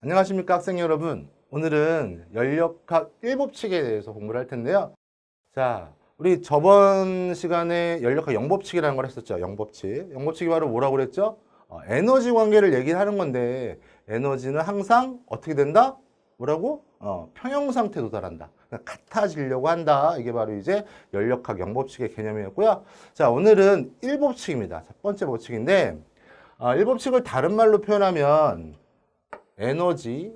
안녕하십니까 학생 여러분. 오늘은 연력학 1법칙에 대해서 공부를 할 텐데요. 자, 우리 저번 시간에 연력학 0법칙이라는 걸 했었죠. 0법칙. 0법칙이 바로 뭐라고 그랬죠? 에너지 관계를 얘기하는 건데 에너지는 항상 어떻게 된다? 뭐라고? 평형 상태에 도달한다. 그러니까 같아지려고 한다. 이게 바로 이제 연력학 0법칙의 개념이었고요. 자, 오늘은 1법칙입니다. 첫 번째 법칙인데 1법칙을 다른 말로 표현하면 에너지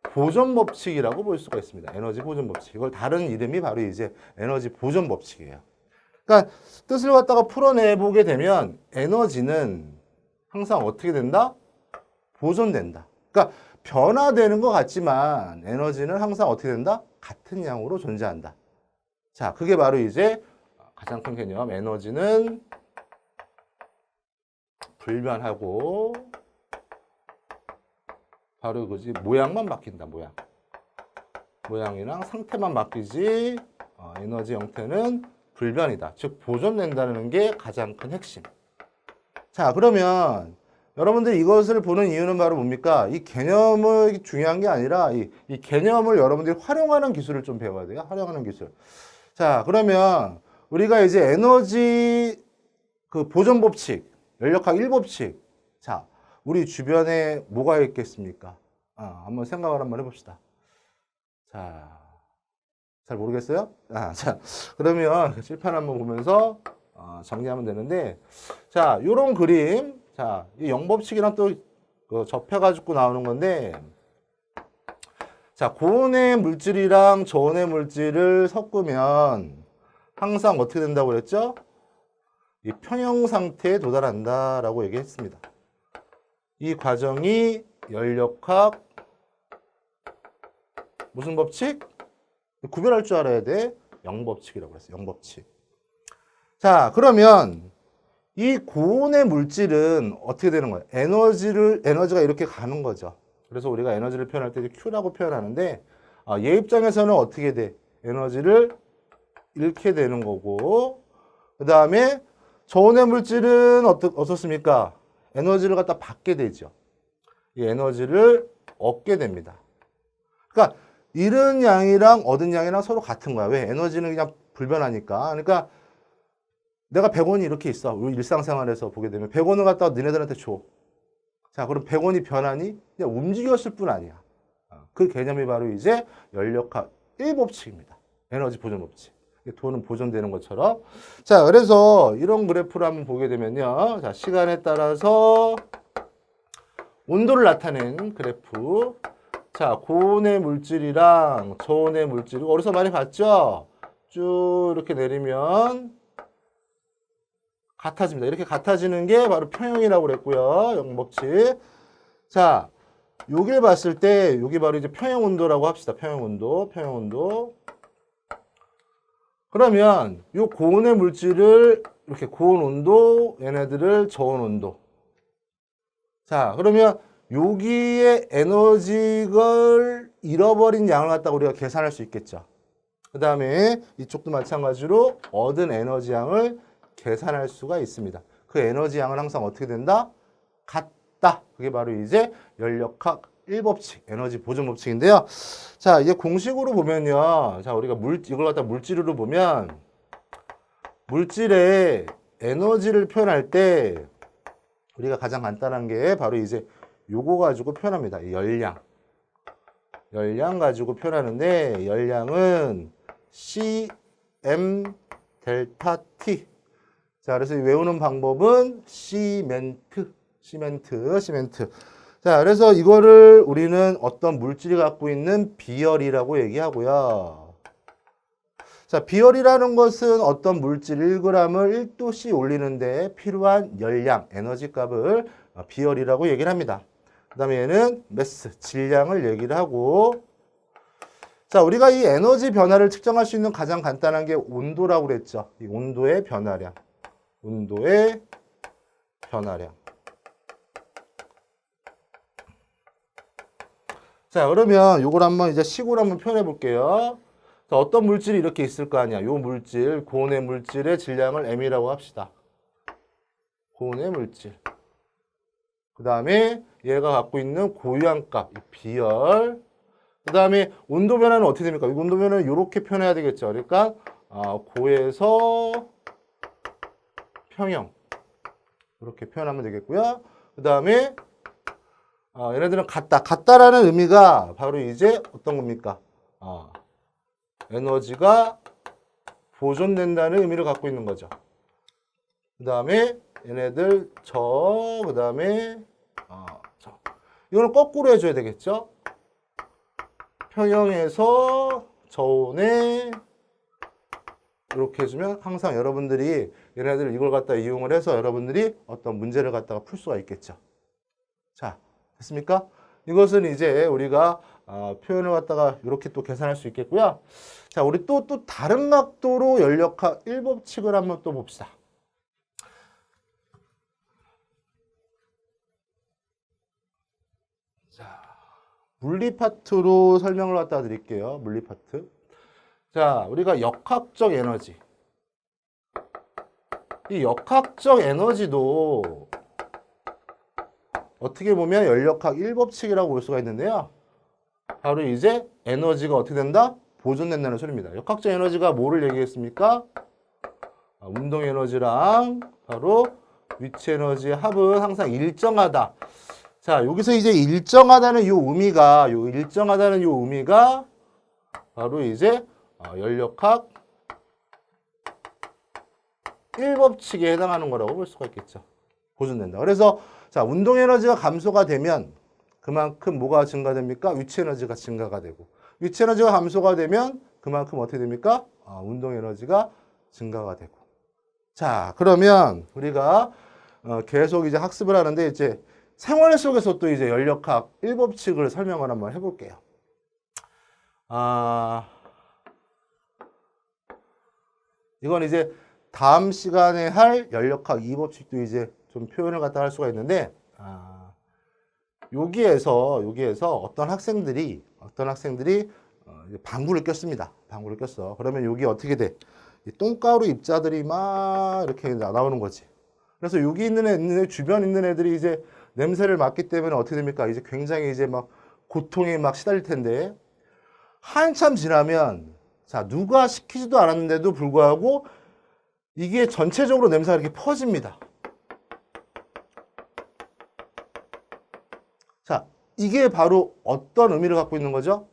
보존 법칙이라고 볼 수가 있습니다. 에너지 보존 법칙. 이걸 다른 이름이 바로 이제 에너지 보존 법칙이에요. 그러니까 뜻을 갖다가 풀어내 보게 되면 에너지는 항상 어떻게 된다? 보존된다. 그러니까 변화되는 것 같지만 에너지는 항상 어떻게 된다? 같은 양으로 존재한다. 자, 그게 바로 이제 가장 큰 개념. 에너지는 불변하고 바로 그지 모양만 바뀐다. 모양이랑 상태만 바뀌지 에너지 형태는 불변이다. 즉 보존된다는 게 가장 큰 핵심. 자, 그러면 여러분들 이것을 보는 이유는 바로 뭡니까? 이 개념을 중요한 게 아니라 이 개념을 여러분들이 활용하는 기술을 좀 배워야 돼요. 활용하는 기술. 자, 그러면 우리가 이제 에너지 그 보존 법칙, 연력학 1법칙. 자, 우리 주변에 뭐가 있겠습니까? 한번 생각을 한번 해봅시다. 자, 잘 모르겠어요? 자, 그러면 칠판 한번 보면서 정리하면 되는데, 자, 요런 그림, 자, 이 0법칙이랑 또 접해가지고 나오는 건데, 자, 고온의 물질이랑 저온의 물질을 섞으면 항상 어떻게 된다고 그랬죠? 이 평형 상태에 도달한다라고 얘기했습니다. 이 과정이 연력학 무슨 법칙? 구별할 줄 알아야 돼. 0법칙이라고 했어요. 0법칙. 자, 그러면 이 고온의 물질은 어떻게 되는 거예요? 에너지가 이렇게 가는 거죠. 그래서 우리가 에너지를 표현할 때 Q라고 표현하는데 얘 입장에서는 어떻게 돼? 에너지를 잃게 되는 거고 그 다음에 저온의 물질은 어떻습니까? 에너지를 갖다 받게 되죠. 이 에너지를 얻게 됩니다. 그러니까 잃은 양이랑 얻은 양이랑 서로 같은 거야. 왜? 에너지는 그냥 불변하니까. 그러니까 내가 100원이 이렇게 있어. 우리 일상생활에서 보게 되면 100원을 갖다가 너네들한테 줘. 자, 그럼 100원이 변하니? 그냥 움직였을 뿐 아니야. 그 개념이 바로 이제 연력학 1법칙입니다. 에너지 보존 법칙. 돈은 보존되는 것처럼. 자, 그래서 이런 그래프를 한번 보게 되면요. 자, 시간에 따라서 온도를 나타낸 그래프. 자, 고온의 물질이랑 저온의 물질. 어디서 많이 봤죠? 쭉 이렇게 내리면 같아집니다. 이렇게 같아지는 게 바로 평형이라고 그랬고요. 0법칙. 자, 여기를 봤을 때 여기 바로 이제 평형 온도라고 합시다. 평형 온도. 그러면 이 고온의 물질을 이렇게 고온 온도, 얘네들을 저온 온도. 자, 그러면 여기에 에너지를 잃어버린 양을 갖다가 우리가 계산할 수 있겠죠. 그 다음에 이쪽도 마찬가지로 얻은 에너지 양을 계산할 수가 있습니다. 그 에너지 양은 항상 어떻게 된다? 같다. 그게 바로 이제 연력학 1법칙, 에너지 보존 법칙인데요. 자, 이제 공식으로 보면요. 자, 우리가 이걸 갖다 물질으로 보면 물질의 에너지를 표현할 때 우리가 가장 간단한 게 바로 이제 요거 가지고 표현합니다. 이 열량 가지고 표현하는데 열량은 CM 델타 T. 자, 그래서 외우는 방법은 시멘트. 자, 그래서 이거를 우리는 어떤 물질이 갖고 있는 비열이라고 얘기하고요. 자, 비열이라는 것은 어떤 물질 1g을 1도씩 올리는데 필요한 열량, 에너지 값을 비열이라고 얘기를 합니다. 그 다음에 얘는 매스, 질량을 얘기를 하고 자, 우리가 이 에너지 변화를 측정할 수 있는 가장 간단한 게 온도라고 그랬죠. 이 온도의 변화량. 자, 그러면 요걸 한번 이제 식으로 한번 표현해 볼게요. 자, 어떤 물질이 이렇게 있을 거 아니야. 요 물질, 고온의 물질의 질량을 M이라고 합시다. 고온의 물질. 그 다음에 얘가 갖고 있는 고유한 값, 비열. 그 다음에 온도 변화는 어떻게 됩니까? 이 온도 변화는 이렇게 표현해야 되겠죠. 그러니까 고에서 평형 이렇게 표현하면 되겠고요. 그 다음에 얘네들은 같다라는 의미가 바로 이제 어떤 겁니까? 에너지가 보존된다는 의미를 갖고 있는 거죠. 그 다음에 얘네들 그 다음에 이거는 거꾸로 해줘야 되겠죠. 평형에서 저온에 이렇게 해주면 항상 여러분들이 얘네들 이걸 갖다 이용을 해서 여러분들이 어떤 문제를 갖다가 풀 수가 있겠죠. 자, 됐습니까? 이것은 이제 우리가 표현을 갖다가 이렇게 또 계산할 수 있겠고요. 자, 우리 또 다른 각도로 연력학 1법칙을 한번 또 봅시다. 자, 물리 파트로 설명을 갖다 드릴게요. 물리 파트. 자, 우리가 역학적 에너지. 이 역학적 에너지도 어떻게 보면 연력학 1법칙이라고 볼 수가 있는데요. 바로 이제 에너지가 어떻게 된다? 보존된다는 소리입니다. 역학적 에너지가 뭐를 얘기했습니까? 운동 에너지랑 바로 위치 에너지의 합은 항상 일정하다. 자, 여기서 이제 일정하다는 일정하다는 요 의미가 바로 이제 연력학 1법칙에 해당하는 거라고 볼 수가 있겠죠. 보존된다. 그래서 자, 운동 에너지가 감소가 되면 그만큼 뭐가 증가됩니까? 위치 에너지가 증가가 되고, 위치 에너지가 감소가 되면 그만큼 어떻게 됩니까? 운동 에너지가 증가가 되고. 자, 그러면 우리가 계속 이제 학습을 하는데 이제 생활 속에서 또 이제 연력학 1법칙을 설명을 한번 해볼게요. 이건 이제 다음 시간에 할 연력학 2법칙도 이제 좀 표현을 갖다 할 수가 있는데, 여기에서 어떤 학생들이 방구를 꼈습니다. 방구를 꼈어. 그러면 여기 어떻게 돼? 이 똥가루 입자들이 막 이렇게 나오는 거지. 그래서 여기 있는 애들, 주변 있는 애들이 이제 냄새를 맡기 때문에 어떻게 됩니까? 이제 굉장히 이제 막 고통에 막 시달릴 텐데, 한참 지나면, 자, 누가 시키지도 않았는데도 불구하고 이게 전체적으로 냄새가 이렇게 퍼집니다. 자, 이게 바로 어떤 의미를 갖고 있는 거죠?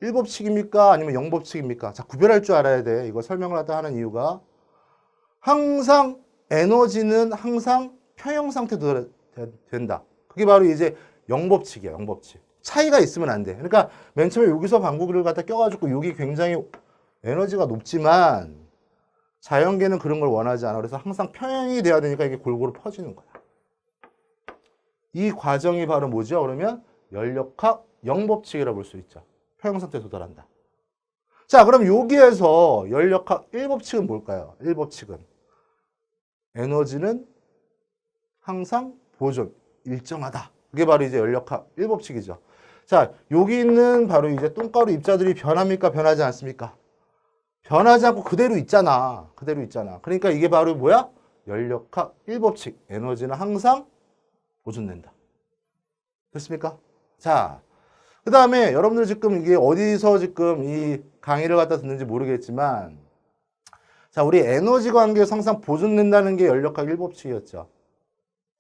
1법칙입니까? 아니면 0법칙입니까? 자, 구별할 줄 알아야 돼. 이거 설명을 하다 하는 이유가 항상 에너지는 항상 평형 상태도 된다. 그게 바로 이제 0법칙이야, 0법칙. 차이가 있으면 안 돼. 그러니까 맨 처음에 여기서 방구기를 갖다 껴가지고 여기 굉장히 에너지가 높지만 자연계는 그런 걸 원하지 않아. 그래서 항상 평형이 돼야 되니까 이게 골고루 퍼지는 거야. 이 과정이 바로 뭐죠? 그러면 연력학 0법칙이라고 볼 수 있죠. 평형 상태에 도달한다. 자, 그럼 여기에서 연력학 1법칙은 뭘까요? 1법칙은 에너지는 항상 보존, 일정하다. 그게 바로 이제 연력학 1법칙이죠. 자, 여기 있는 바로 이제 똥가루 입자들이 변합니까? 변하지 않습니까? 변하지 않고 그대로 있잖아. 그대로 있잖아. 그러니까 이게 바로 뭐야? 연력학 1법칙. 에너지는 항상 보존된다. 됐습니까? 자, 그 다음에 여러분들 지금 이게 어디서 지금 이 강의를 갖다 듣는지 모르겠지만, 자, 우리 에너지 관계에서 항상 보존된다는 게 연력학 1법칙이었죠.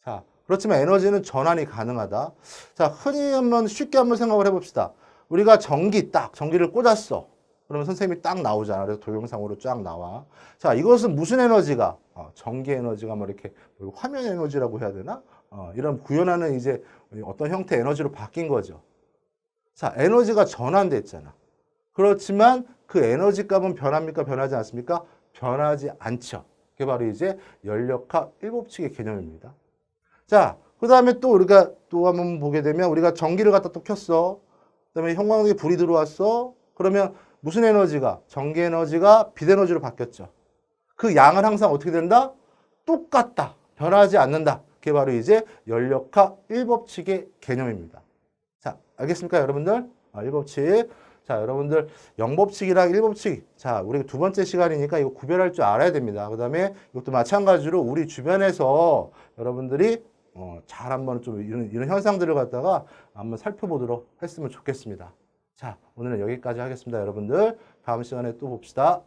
자, 그렇지만 에너지는 전환이 가능하다. 자, 흔히 쉽게 한번 생각을 해봅시다. 우리가 전기를 꽂았어. 그러면 선생님이 딱 나오잖아. 그래서 동영상으로 쫙 나와. 자, 이것은 무슨 에너지가? 전기 에너지가 뭐 이렇게 화면 에너지라고 해야 되나? 이런 구현하는 이제 어떤 형태의 에너지로 바뀐 거죠. 자, 에너지가 전환됐잖아. 그렇지만 그 에너지 값은 변합니까? 변하지 않습니까? 변하지 않죠. 그게 바로 이제 연력학 1법칙의 개념입니다. 자, 그 다음에 또 우리가 또 한번 보게 되면 우리가 전기를 갖다 또 켰어. 그 다음에 형광등에 불이 들어왔어. 그러면 무슨 에너지가? 전기 에너지가 빛 에너지로 바뀌었죠. 그 양은 항상 어떻게 된다? 똑같다. 변하지 않는다. 그게 바로 이제 연력학 1법칙의 개념입니다. 자, 알겠습니까, 여러분들? 1법칙. 자, 여러분들 0법칙이랑 1법칙. 자, 우리 두 번째 시간이니까 이거 구별할 줄 알아야 됩니다. 그 다음에 이것도 마찬가지로 우리 주변에서 여러분들이 잘 한번 좀 이런 현상들을 갖다가 한번 살펴보도록 했으면 좋겠습니다. 자, 오늘은 여기까지 하겠습니다. 여러분들 다음 시간에 또 봅시다.